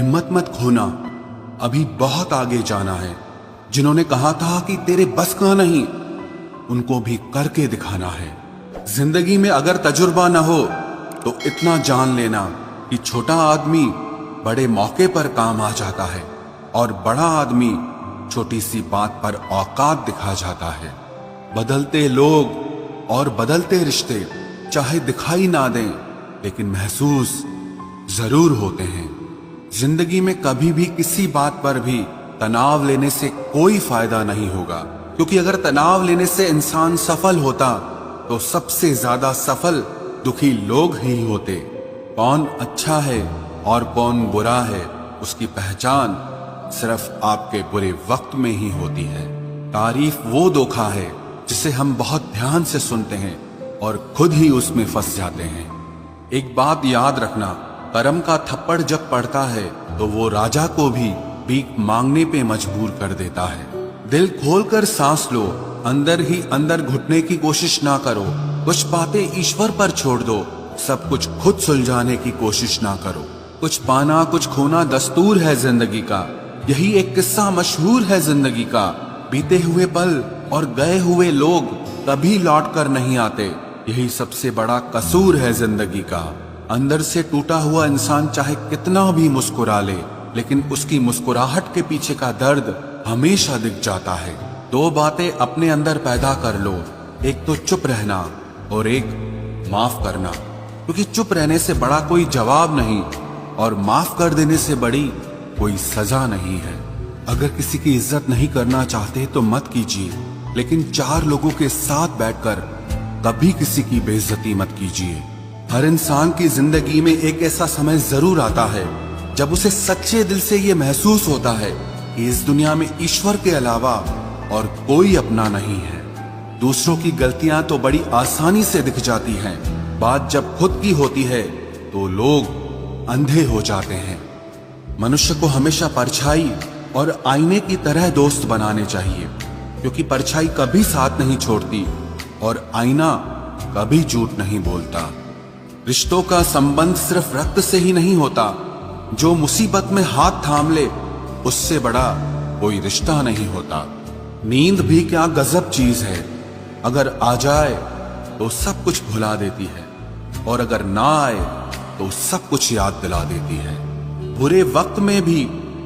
हिम्मत मत खोना, अभी बहुत आगे जाना है। जिन्होंने कहा था कि तेरे बस का नहीं, उनको भी करके दिखाना है। जिंदगी में अगर तजुर्बा न हो तो इतना जान लेना कि छोटा आदमी बड़े मौके पर काम आ जाता है और बड़ा आदमी छोटी सी बात पर औकात दिखा जाता है। बदलते लोग और बदलते रिश्ते चाहे दिखाई ना दें लेकिन महसूस जरूर होते हैं। जिंदगी में कभी भी किसी बात पर भी तनाव लेने से कोई फायदा नहीं होगा, क्योंकि अगर तनाव लेने से इंसान सफल होता तो सबसे ज्यादा सफल दुखी लोग ही होते। कौन अच्छा है और कौन बुरा है, उसकी पहचान सिर्फ आपके बुरे वक्त में ही होती है। तारीफ वो धोखा है जिसे हम बहुत ध्यान से सुनते हैं और खुद ही उसमें फंस जाते हैं। एक बात याद रखना, करम का थप्पड़ जब पड़ता है तो वो राजा को भी भीख मांगने पे मजबूर कर देता है। दिल खोलकर सांस लो, अंदर ही अंदर घुटने की कोशिश ना करो। कुछ बातें ईश्वर पर छोड़ दो, सब कुछ खुद सुलझाने की कोशिश ना करो। कुछ पाना कुछ खोना दस्तूर है जिंदगी का, यही एक किस्सा मशहूर है जिंदगी का। बीते हुए पल और गए हुए लोग कभी लौट कर नहीं आते, यही सबसे बड़ा कसूर है जिंदगी का। अंदर से टूटा हुआ इंसान चाहे कितना भी मुस्कुरा ले, लेकिन उसकी मुस्कुराहट के पीछे का दर्द हमेशा दिख जाता है। दो बातें अपने अंदर पैदा कर लो, एक तो चुप रहना और एक माफ करना, क्योंकि चुप रहने से बड़ा कोई जवाब नहीं और माफ कर देने से बड़ी कोई सजा नहीं है। अगर किसी की इज्जत नहीं करना चाहते तो मत कीजिए, लेकिन चार लोगों के साथ बैठकर कभी किसी की बेइज्जती मत कीजिए। हर इंसान की जिंदगी में एक ऐसा समय जरूर आता है जब उसे सच्चे दिल से ये महसूस होता है कि इस दुनिया में ईश्वर के अलावा और कोई अपना नहीं है। दूसरों की गलतियां तो बड़ी आसानी से दिख जाती हैं, बात जब खुद की होती है तो लोग अंधे हो जाते हैं। मनुष्य को हमेशा परछाई और आईने की तरह दोस्त बनाने चाहिए, क्योंकि परछाई कभी साथ नहीं छोड़ती और आईना कभी झूठ नहीं बोलता। रिश्तों का संबंध सिर्फ रक्त से ही नहीं होता, जो मुसीबत में हाथ थाम ले उससे बड़ा कोई रिश्ता नहीं होता। नींद भी क्या गजब चीज है, अगर आ जाए तो सब कुछ भुला देती है और अगर ना आए तो सब कुछ याद दिला देती है। बुरे वक्त में भी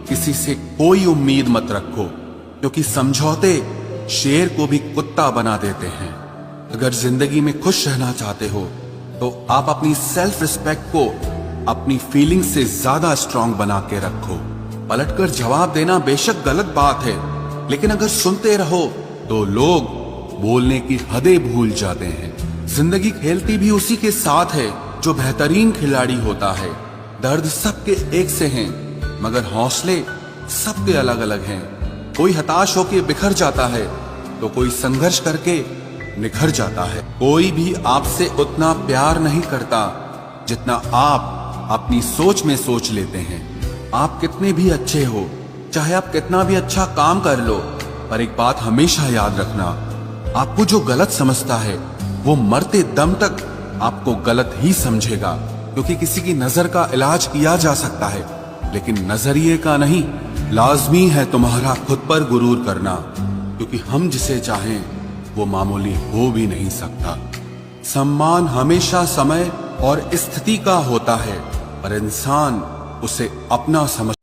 किसी से कोई उम्मीद मत रखो, क्योंकि समझौते शेर को भी कुत्ता बना देते हैं। अगर जिंदगी में खुश रहना चाहते हो तो आप अपनी सेल्फ रिस्पेक्ट को अपनी फीलिंग से ज्यादा स्ट्रांग बना के रखो। पलटकर जवाब देना बेशक गलत बात है, लेकिन अगर सुनते रहो तो लोग बोलने की हदें भूल जाते हैं। जिंदगी खेलती भी उसी के साथ है जो बेहतरीन खिलाड़ी होता है। दर्द सबके एक से हैं, मगर हौसले सबके अलग अलग हैं। कोई हताश होकर बिखर जाता है तो कोई संघर्ष करके निखर जाता है। कोई भी आपसे उतना प्यार नहीं करता जितना आप अपनी सोच में सोच लेते हैं। आप कितने भी अच्छे हो, चाहे आप कितना भी अच्छा काम कर लो, पर एक बात हमेशा याद रखना, आपको जो गलत समझता है वो मरते दम तक आपको गलत ही समझेगा। क्योंकि किसी की नजर का इलाज किया जा सकता है, लेकिन नजरिए का नहीं। लाजमी है तुम्हारा खुद पर गुरूर करना, क्योंकि हम जिसे चाहें वो मामूली हो भी नहीं सकता। सम्मान हमेशा समय और स्थिति का होता है, पर इंसान उसे अपना समझ